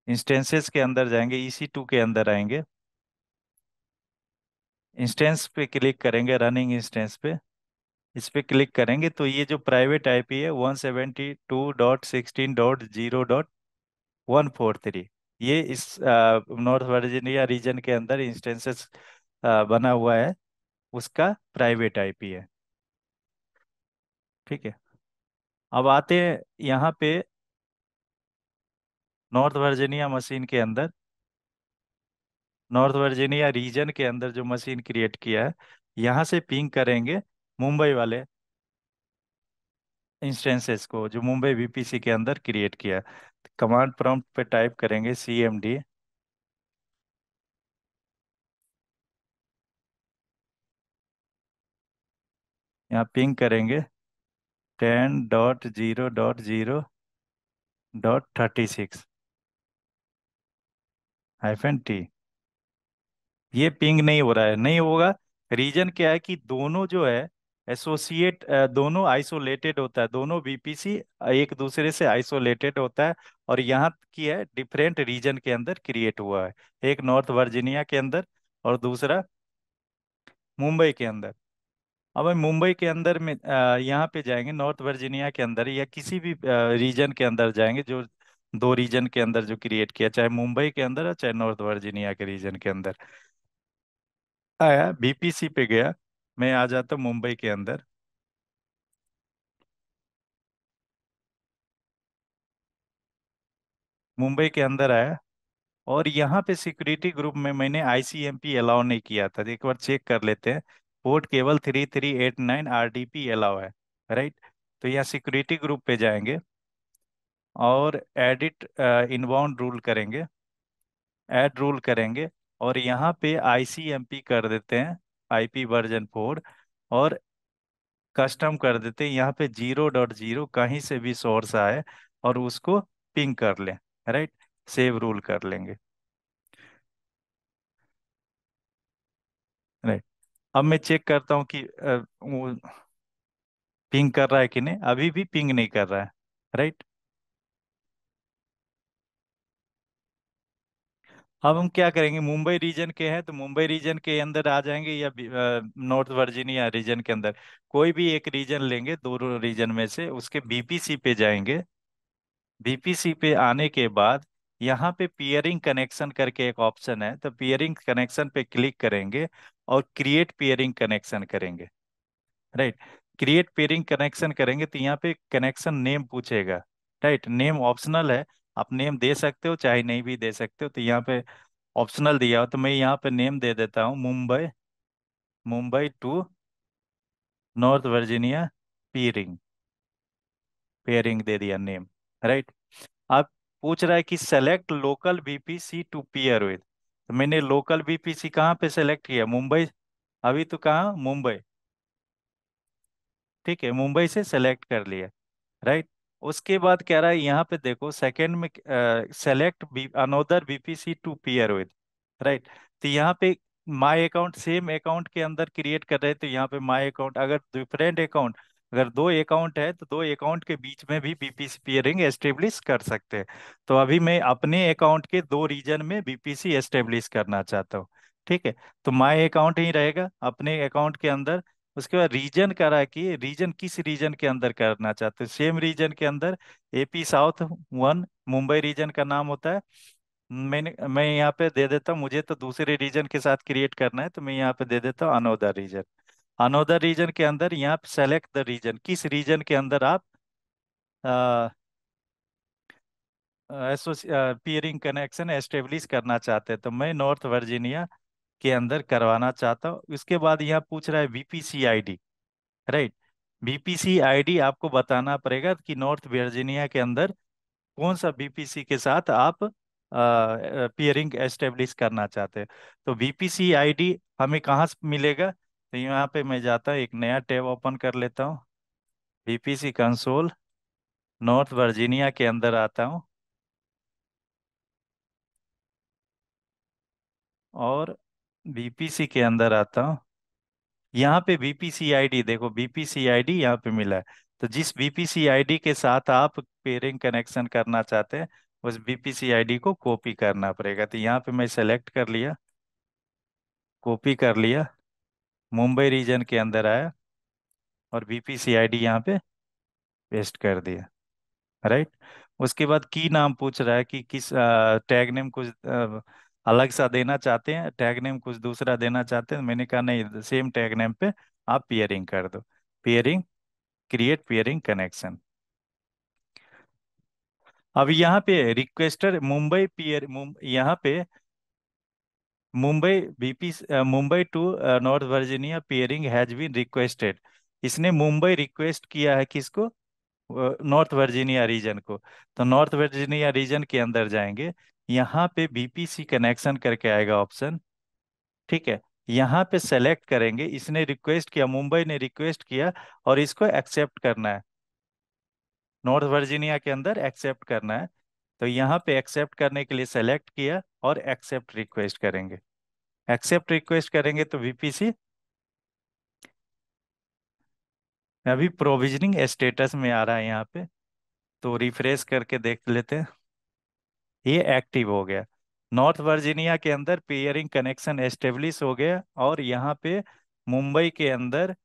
इंस्टेंसेस के अंदर जाएंगे, EC2 के अंदर आएंगे, इंस्टेंस पे क्लिक करेंगे, रनिंग इंस्टेंस पे, इस पे क्लिक करेंगे तो ये जो प्राइवेट आईपी है 172.16.0.143, ये इस नॉर्थ वर्जीनिया रीजन के अंदर इंस्टेंसेस बना हुआ है, उसका प्राइवेट आईपी है। ठीक है, अब आते हैं यहाँ पे नॉर्थ वर्जीनिया मशीन के अंदर, नॉर्थ वर्जीनिया रीजन के अंदर जो मशीन क्रिएट किया है, यहाँ से पिंग करेंगे मुंबई वाले इंस्टेंसेस को जो मुंबई VPC के अंदर क्रिएट किया। कमांड प्रॉम्प्ट पे टाइप करेंगे CMD, यहाँ पिंग करेंगे 10.0.0.36 -T। ये पिंग नहीं हो रहा है, नहीं होगा। रीजन क्या है कि दोनों जो है एसोसिएट, दोनों आइसोलेटेड होता है, दोनों VPC एक दूसरे से आइसोलेटेड होता है। और यहाँ की है डिफरेंट रीजन के अंदर क्रिएट हुआ है, एक नॉर्थ वर्जीनिया के अंदर और दूसरा मुंबई के अंदर। अब हम मुंबई के अंदर में यहाँ पे जाएंगे, नॉर्थ वर्जीनिया के अंदर या किसी भी रीजन के अंदर जाएंगे, जो दो रीजन के अंदर जो क्रिएट किया, चाहे मुंबई के अंदर है चाहे नॉर्थ वर्जीनिया के रीजन के अंदर। आया VPC पे गया, मैं आ जाता हूँ मुंबई के अंदर, मुंबई के अंदर आया, और यहाँ पे सिक्योरिटी ग्रुप में मैंने ICMP अलाउ नहीं किया था, तो एक बार चेक कर लेते हैं। पोर्ट केवल 3389 RDP अलाउ है, राइट। तो यहाँ सिक्योरिटी ग्रुप पे जाएंगे और एडिट इनबाउंड रूल करेंगे, ऐड रूल करेंगे, और यहाँ पे ICMP कर देते हैं IP वर्जन 4, और कस्टम कर देते हैं यहाँ पे 0.0 कहीं से भी सोर्स आए और उसको पिंग कर लें, राइट। सेव रूल कर लेंगे, राइट। अब मैं चेक करता हूँ कि वो पिंग कर रहा है कि नहीं, अभी भी पिंग नहीं कर रहा है, राइट। अब हम क्या करेंगे, मुंबई रीजन के हैं तो मुंबई रीजन के अंदर आ जाएंगे, या नॉर्थ वर्जीनिया रीजन के अंदर, कोई भी एक रीजन लेंगे, दोनों रीजन में से उसके बीपीसी पे जाएंगे। बीपीसी पे आने के बाद यहाँ पे पियरिंग कनेक्शन करके एक ऑप्शन है, तो पियरिंग कनेक्शन पे क्लिक करेंगे और क्रिएट पियरिंग कनेक्शन करेंगे, राइट। क्रिएट पेयरिंग कनेक्शन करेंगे तो यहाँ पे कनेक्शन नेम पूछेगा। राइट, नेम ऑप्शनल है, आप नेम दे सकते हो चाहे नहीं भी दे सकते हो, तो यहाँ पे ऑप्शनल दिया हो तो मैं यहाँ पे नेम दे देता हूँ, Mumbai, Mumbai to North Virginia peering, peering दे दिया नेम। राइट। अब पूछ रहा है कि select local VPC to peer with, तो मैंने लोकल बीपीसी कहाँ पे सेलेक्ट किया, मुंबई, अभी तो कहाँ, मुंबई। ठीक है, मुंबई से सेलेक्ट कर लिया। राइट। उसके बाद कह रहा है यहाँ पे देखो सेकंड में, select another VPC to peer with. Right. तो यहाँ पे माय अकाउंट, सेम अकाउंट के अंदर क्रिएट कर रहे हैं तो यहाँ पे माय अकाउंट, अगर डिफरेंट अकाउंट, अगर दो अकाउंट है तो दो अकाउंट के बीच में भी बीपीसी पेयरिंग एस्टेब्लिश कर सकते हैं। तो अभी मैं अपने अकाउंट के दो रीजन में बीपीसी एस्टेब्लिश करना चाहता हूँ। ठीक है, तो माय अकाउंट ही रहेगा अपने अकाउंट के अंदर। उसके बाद रीजन करा कि रीजन किस रीजन के अंदर करना चाहते हो, सेम रीजन के अंदर, AP south one, Mumbai region का नाम होता है। मैं यहाँ पे दे देता हूँ, मुझे तो दूसरे रीजन के साथ क्रिएट करना है तो मैं यहाँ पे दे देता हूँ अनोदर रीजन। अनोदर रीजन के अंदर यहाँ पे सेलेक्ट द रीजन, किस रीजन के अंदर आप पीयरिंग कनेक्शन एस्टेब्लिश करना चाहते हैं, तो मैं नॉर्थ वर्जीनिया के अंदर करवाना चाहता हूँ। उसके बाद यहाँ पूछ रहा है BPC ID. Right, BPC ID आपको बताना पड़ेगा कि नॉर्थ वर्जीनिया के अंदर कौन सा बीपीसी के साथ आप पियरिंग एस्टेब्लिश करना चाहते हैं। तो बीपीसी आईडी हमें कहाँ से मिलेगा, तो यहाँ पे मैं जाता हूँ, एक नया टैब ओपन कर लेता हूँ, बीपीसी कंसोल, नॉर्थ वर्जीनिया के अंदर आता हूँ और बीपीसी के अंदर आता हूँ। यहाँ पे बीपीसी आईडी देखो, बीपीसी आईडी यहाँ पे मिला है। तो जिस बीपीसी आईडी के साथ आप पेयरिंग कनेक्शन करना चाहते हैं उस बीपीसी आईडी को कॉपी करना पड़ेगा। तो यहाँ पे मैं सेलेक्ट कर लिया, कॉपी कर लिया, मुंबई रीजन के अंदर आया और बीपीसी आईडी यहाँ पे पेस्ट कर दिया। राइट। उसके बाद की नाम पूछ रहा है कि किस टैग नेम कुछ अलग सा देना चाहते हैं, टैग नेम कुछ दूसरा देना चाहते हैं, मैंने कहा नहीं, सेम टैग नेम पे आप पेयरिंग कर दो, पेयरिंग, क्रिएट पेयरिंग कनेक्शन। अब यहाँ पे रिक्वेस्टर मुंबई पियर, यहाँ पे Mumbai VP, Mumbai to North Virginia pairing has been requested, इसने मुंबई रिक्वेस्ट किया है किसको, नॉर्थ वर्जीनिया रीजन को। तो नॉर्थ वर्जीनिया रीजन के अंदर जाएंगे, यहाँ पे बीपीसी कनेक्शन करके आएगा ऑप्शन। ठीक है, यहाँ पे सेलेक्ट करेंगे, इसने रिक्वेस्ट किया, मुंबई ने रिक्वेस्ट किया और इसको एक्सेप्ट करना है, नॉर्थ वर्जीनिया के अंदर एक्सेप्ट करना है। तो यहाँ पे एक्सेप्ट करने के लिए सेलेक्ट किया और एक्सेप्ट रिक्वेस्ट करेंगे। एक्सेप्ट रिक्वेस्ट करेंगे तो वीपीसी अभी प्रोविजनिंग स्टेटस में आ रहा है यहाँ पे, तो रिफ्रेश करके देख लेते हैं, ये एक्टिव हो गया। नॉर्थ वर्जीनिया के अंदर पेयरिंग कनेक्शन एस्टेब्लिश हो गया और यहाँ पे मुंबई के अंदर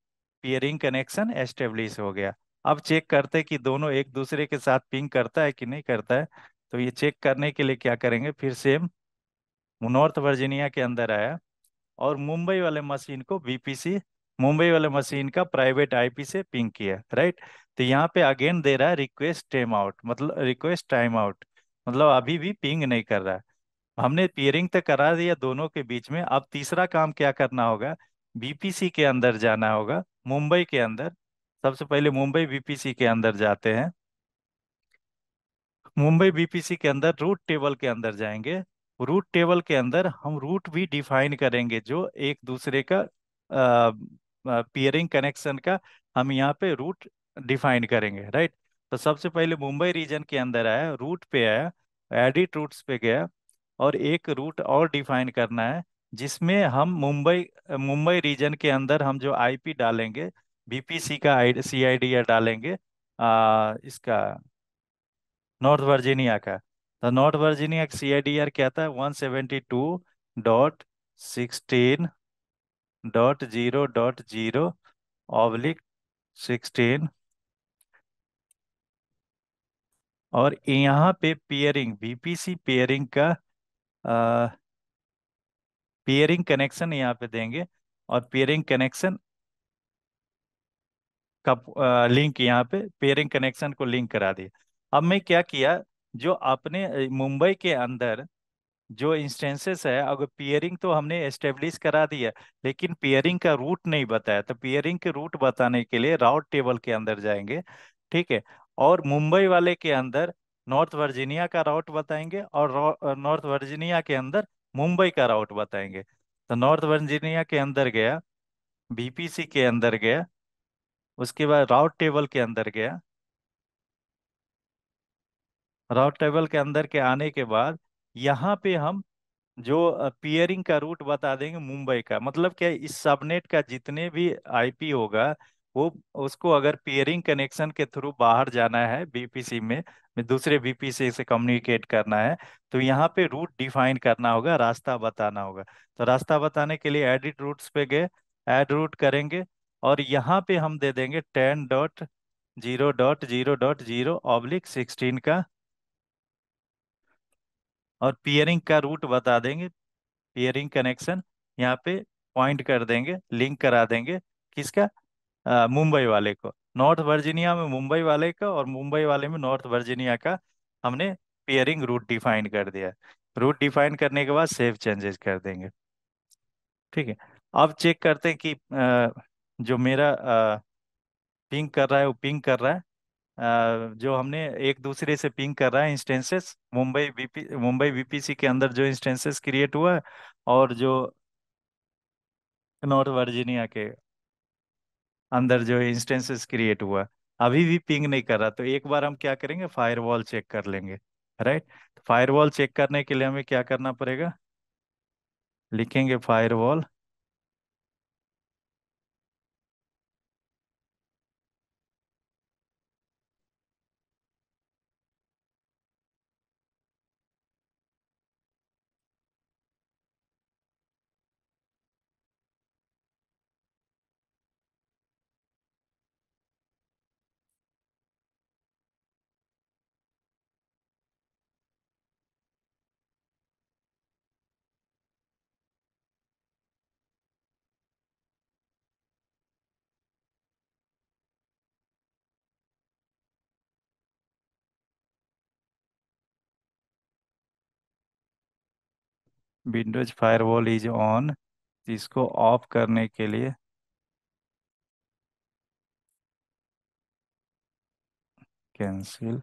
पेयरिंग कनेक्शन एस्टेब्लिश हो गया। अब चेक करते हैं कि दोनों एक दूसरे के साथ पिंग करता है कि नहीं करता है। तो ये चेक करने के लिए क्या करेंगे, फिर सेम नॉर्थ वर्जीनिया के अंदर आया और मुंबई वाले मशीन को बीपीसी, मुंबई वाले मशीन का प्राइवेट आईपी से पिंग किया। राइट। तो यहाँ पे अगेन दे रहा है रिक्वेस्ट टाइम आउट, मतलब रिक्वेस्ट टाइम आउट, मतलब अभी भी पिंग नहीं कर रहा है। हमने पियरिंग तो करा दिया दोनों के बीच में, अब तीसरा काम क्या करना होगा, बीपीसी के अंदर जाना होगा, मुंबई के अंदर। सबसे पहले मुंबई बीपीसी के अंदर जाते हैं, मुंबई बीपीसी के अंदर रूट टेबल के अंदर जाएंगे। रूट टेबल के अंदर हम रूट भी डिफाइन करेंगे जो एक दूसरे का पियरिंग कनेक्शन का, हम यहाँ पे रूट डिफाइन करेंगे। राइट। तो सबसे पहले मुंबई रीजन के अंदर आया, रूट पे आया, एडिट रूट्स पे गया और एक रूट और डिफाइन करना है जिसमें हम मुंबई, मुंबई रीजन के अंदर हम जो आईपी डालेंगे, बीपीसी का सीआईडी डालेंगे, इसका नॉर्थ वर्जीनिया का। तो नॉर्थ वर्जीनिया का सीआईडीआर क्या था, 172.16.0.0/16। और यहाँ पे पेयरिंग, बीपीसी पेयरिंग का पेयरिंग कनेक्शन यहाँ पे देंगे और पेयरिंग कनेक्शन का लिंक यहाँ पे पेयरिंग कनेक्शन को लिंक करा दिया। अब मैं क्या किया, जो अपने मुंबई के अंदर जो इंस्टेंसेस है, अगर पियरिंग तो हमने एस्टेब्लिश करा दिया, लेकिन पियरिंग का रूट नहीं बताया, तो पियरिंग के रूट बताने के लिए राउट टेबल के अंदर जाएंगे। ठीक है। और मुंबई वाले के अंदर नॉर्थ वर्जीनिया का राउट बताएंगे, और नॉर्थ वर्जीनिया के अंदर मुंबई का राउट बताएंगे। तो नॉर्थ वर्जीनिया के अंदर गया, बीपीसी के अंदर गया, उसके बाद राउट टेबल के अंदर गया। राउट टेबल के अंदर के आने के बाद यहाँ पे हम जो पियरिंग का रूट बता देंगे मुंबई का, मतलब क्या है, इस सबनेट का जितने भी आईपी होगा, वो उसको अगर पियरिंग कनेक्शन के थ्रू बाहर जाना है बीपीसी में दूसरे बीपीसी से कम्युनिकेट करना है, तो यहाँ पे रूट डिफाइन करना होगा, रास्ता बताना होगा। तो रास्ता बताने के लिए एडिट रूट्स पे गए, ऐड रूट करेंगे, और यहाँ पे हम दे देंगे 10.0.0.0/16 का, और पियरिंग का रूट बता देंगे, पियरिंग कनेक्शन यहाँ पे पॉइंट कर देंगे, लिंक करा देंगे। किसका? मुंबई वाले को, नॉर्थ वर्जीनिया में मुंबई वाले का, और मुंबई वाले में नॉर्थ वर्जीनिया का। हमने पियरिंग रूट डिफाइन कर दिया। रूट डिफाइन करने के बाद सेव चेंजेस कर देंगे। ठीक है। अब चेक करते हैं कि जो मेरा पिंग कर रहा है वो पिंग कर रहा है, जो हमने एक दूसरे से पिंग कर रहा है इंस्टेंसेस, मुंबई वीपीसी के अंदर जो इंस्टेंसेस क्रिएट हुआ है, और जो नॉर्थ वर्जीनिया के अंदर जो इंस्टेंसेस क्रिएट हुआ, अभी भी पिंग नहीं कर रहा। तो एक बार हम क्या करेंगे, फायरवॉल चेक कर लेंगे। राइट। फायरवॉल चेक करने के लिए हमें क्या करना पड़ेगा, लिखेंगे firewall. Windows firewall is on, इसको ऑफ करने के लिए cancel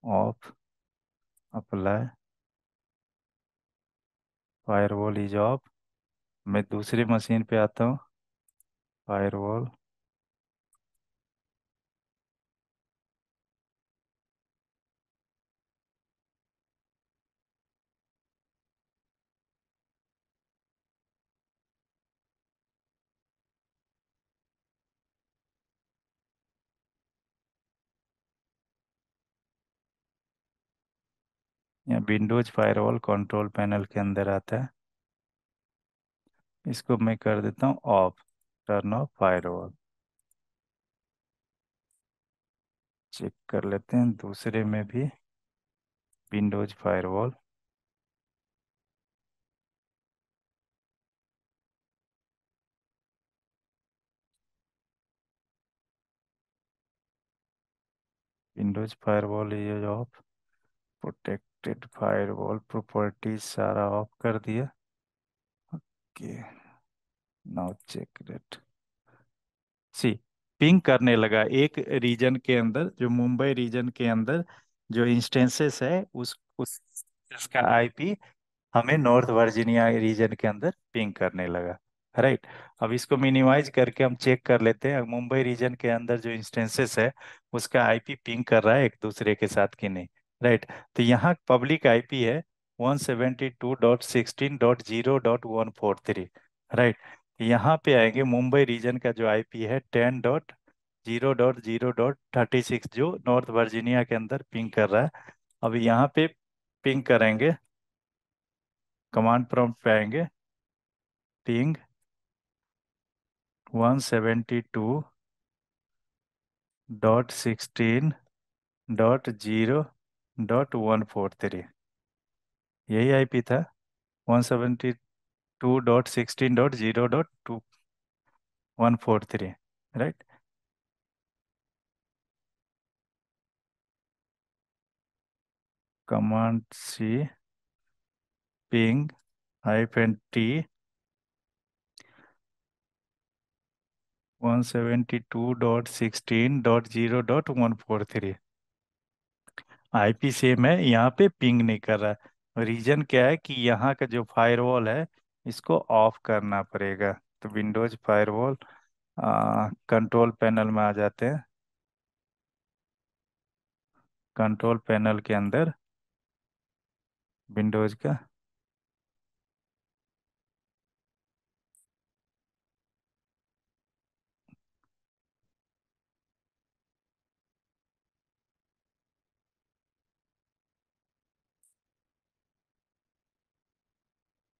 of, apply, firewall is of. मैं दूसरी मशीन पे आता हूँ, फायरवॉल, या विंडोज फायरवॉल कंट्रोल पैनल के अंदर आता है। इसको मैं कर देता हूँ off, turn off firewall. Check कर लेते हैं दूसरे में भी, Windows firewall, Windows firewall is off, protected firewall properties सारा ऑफ कर दिया। Okay, now check it. See, ping करने लगा एक रीजन के अंदर, जो मुंबई रीजन के अंदर जो इंस्टेंसेस है, उस इसका आईपी हमें नॉर्थ वर्जीनिया रीजन के अंदर पिंग करने लगा। राइट। अब इसको मिनिमाइज करके हम चेक कर लेते हैं, मुंबई रीजन के अंदर जो इंस्टेंसेस है उसका आईपी पिंग कर रहा है एक दूसरे के साथ कि नहीं। राइट। तो यहाँ पब्लिक आईपी है 172.16.0.143। राइट। यहाँ पे आएंगे, मुंबई रीजन का जो आईपी है 10.0.0.36, जो नॉर्थ वर्जीनिया के अंदर पिंग कर रहा है। अब यहाँ पे पिंग करेंगे, कमांड प्रॉम्प्ट पे आएंगे, पिंग 172.16.0.143। 172.143, यही आईपी था। 172.16.0.2143, राइट। कमांड सी पिंग -t 172.16.0.143। आईपी सेम है, यहाँ पे पिंग नहीं कर रहा है। रीजन क्या है कि यहाँ का जो फायरवॉल है इसको ऑफ करना पड़ेगा। तो विंडोज फायरवॉल, कंट्रोल पैनल में आ जाते हैं। कंट्रोल पैनल के अंदर विंडोज का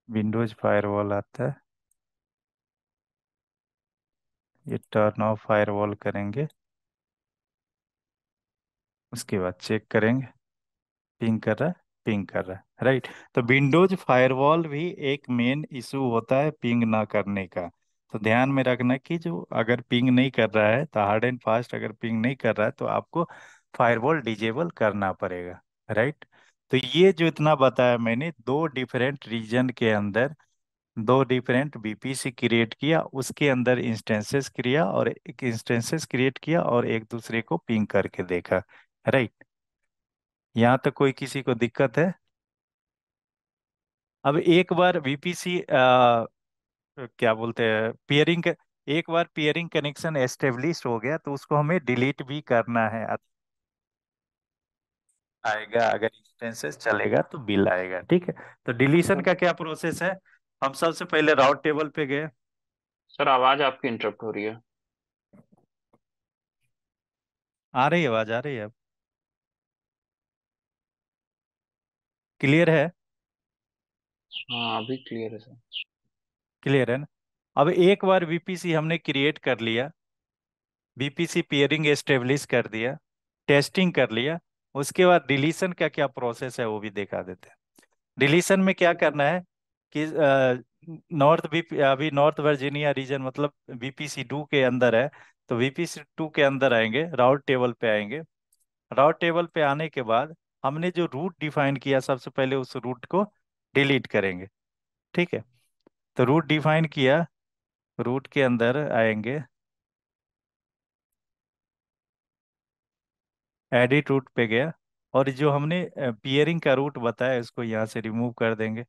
विंडोज फायरवॉल आता है। ये टर्न ऑफ फायरवॉल करेंगे, उसके बाद चेक करेंगे पिंग कर रहा है, पिंग कर रहा है, राइट। तो विंडोज फायरवॉल भी एक मेन इशू होता है पिंग ना करने का। तो ध्यान में रखना कि जो अगर पिंग नहीं कर रहा है तो हार्ड एंड फास्ट अगर पिंग नहीं कर रहा है तो आपको फायरवॉल डिजेबल करना पड़ेगा, राइट। तो ये जो इतना बताया मैंने, दो डिफरेंट रीजन के अंदर दो डिफरेंट बीपीसी क्रिएट किया, उसके अंदर इंस्टेंसेस क्रिया और एक इंस्टेंसेस क्रिएट किया और एक दूसरे को पिंग करके देखा, राइट। यहाँ तक कोई किसी को दिक्कत है? अब एक बार वीपीसी क्या बोलते हैं पेयरिंग, एक बार पेयरिंग कनेक्शन एस्टेब्लिश हो गया तो उसको हमें डिलीट भी करना है। आएगा, अगर इंस्टेंसेस चलेगा तो बिल आएगा, ठीक है। तो डिलीशन सर का क्या प्रोसेस है? हम सबसे पहले राउट टेबल पे गए। सर आवाज आपकी इंटरप्ट हो रही है। आ रही है आवाज, आ रही है अब? क्लियर है? हाँ अभी क्लियर है सर। क्लियर है ना? अब एक बार वीपीसी हमने क्रिएट कर लिया, बीपीसी पेयरिंग एस्टेब्लिश कर दिया, टेस्टिंग कर लिया, उसके बाद डिलीशन का क्या प्रोसेस है वो भी दिखा देते हैं। डिलीशन में क्या करना है कि नॉर्थ बी अभी नॉर्थ वर्जीनिया रीजन मतलब बीपीसी टू के अंदर है। तो बीपीसी टू के अंदर आएंगे, राउट टेबल पे आएंगे। राउट टेबल पे आने के बाद हमने जो रूट डिफाइन किया सबसे पहले उस रूट को डिलीट करेंगे, ठीक है। तो रूट डिफाइन किया, रूट के अंदर आएंगे, एडिट रूट पे गया, और जो हमने पियरिंग का रूट बताया इसको यहाँ से रिमूव कर देंगे,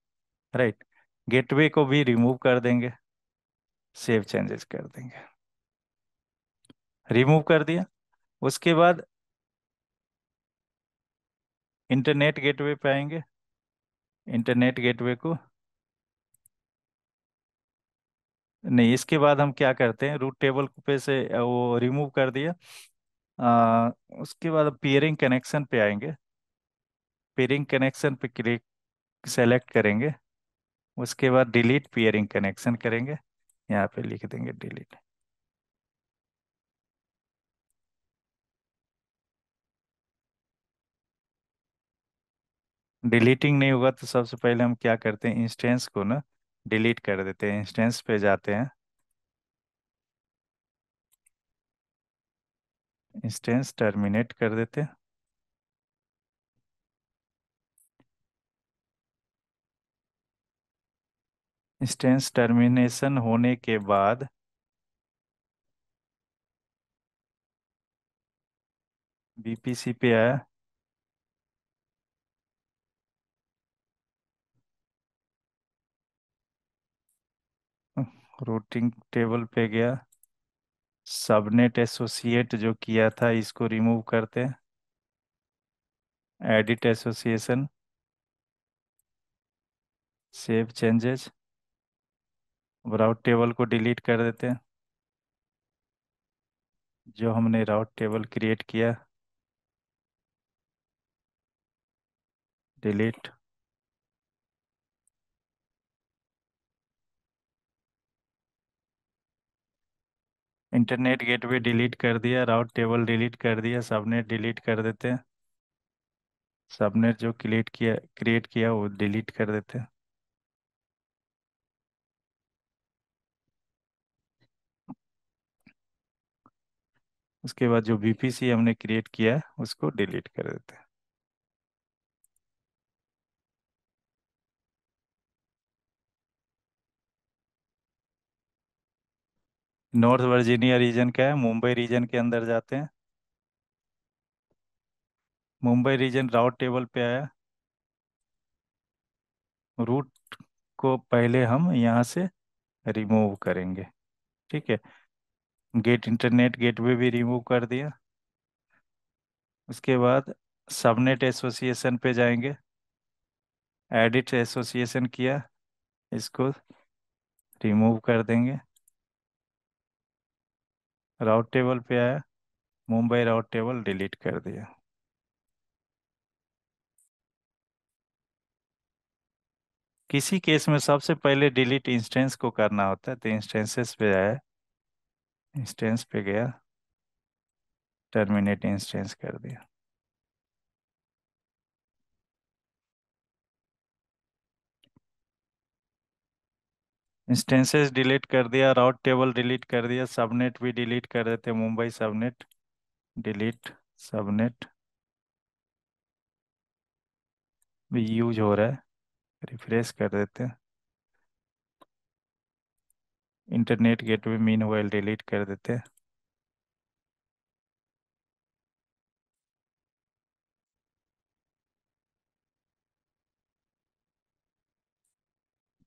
राइट। गेटवे को भी रिमूव कर देंगे, सेव चेंजेस कर देंगे, रिमूव कर दिया। उसके बाद इंटरनेट गेटवे पे आएंगे, इंटरनेट गेटवे को नहीं, इसके बाद हम क्या करते हैं रूट टेबल पे से वो रिमूव कर दिया। आ, उसके बाद पियरिंग कनेक्शन पे आएंगे, पियरिंग कनेक्शन पे क्लिक सेलेक्ट करेंगे, उसके बाद डिलीट पियरिंग कनेक्शन करेंगे, यहाँ पे लिख देंगे डिलीट। डिलीटिंग नहीं होगा तो सबसे पहले हम क्या करते हैं इंस्टेंस को ना डिलीट कर देते हैं। इंस्टेंस पे जाते हैं, इंस्टेंस टर्मिनेट कर देते हैं। इंस्टेंस टर्मिनेशन होने के बाद बीपीसी पे आया, रूटिंग टेबल पे गया, सबनेट एसोसिएट जो किया था इसको रिमूव करते हैं, एडिट एसोसिएशन, सेव चेंजेस, राउट टेबल को डिलीट कर देते हैं, जो हमने राउट टेबल क्रिएट किया डिलीट। इंटरनेट गेटवे डिलीट कर दिया, राउट टेबल डिलीट कर दिया, सबनेट डिलीट कर देते हैं। सबनेट जो क्रिएट किया वो डिलीट कर देते हैं। उसके बाद जो वीपीसी हमने क्रिएट किया है उसको डिलीट कर देते हैं। नॉर्थ वर्जीनिया रीजन क्या है, मुंबई रीजन के अंदर जाते हैं। मुंबई रीजन राउट टेबल पे आया। रूट को पहले हम यहाँ से रिमूव करेंगे। ठीक है। गेट इंटरनेट गेटवे भी रिमूव कर दिया। उसके बाद सबनेट एसोसिएशन पे जाएंगे। एडिट एसोसिएशन किया, इसको रिमूव कर देंगे। राउट टेबल पे आया, मुंबई राउट टेबल डिलीट कर दिया। किसी केस में सबसे पहले डिलीट इंस्टेंस को करना होता है, तो इंस्टेंसेस पे आया, इंस्टेंस पे गया, टर्मिनेट इंस्टेंस कर दिया। इंस्टेंसेस डिलीट कर दिया, राउट टेबल डिलीट कर दिया, सबनेट भी डिलीट कर देते, मुंबई सबनेट डिलीट। सबनेट भी यूज हो रहा है, रिफ्रेश कर देते हैं। Internet gateway mean while delete कर देते हैं।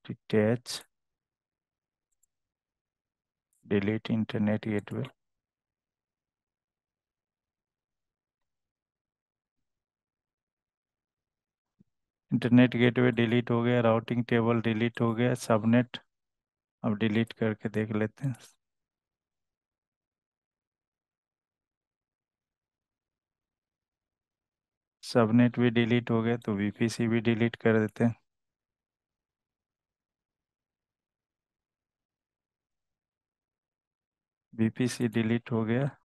Detach delete internet gateway. Internet gateway delete हो गया, राउटिंग टेबल डिलीट हो गया, सबनेट अब डिलीट करके देख लेते हैं। सबनेट भी डिलीट हो गया, तो वीपीसी भी डिलीट कर देते हैं। वीपीसी डिलीट हो गया,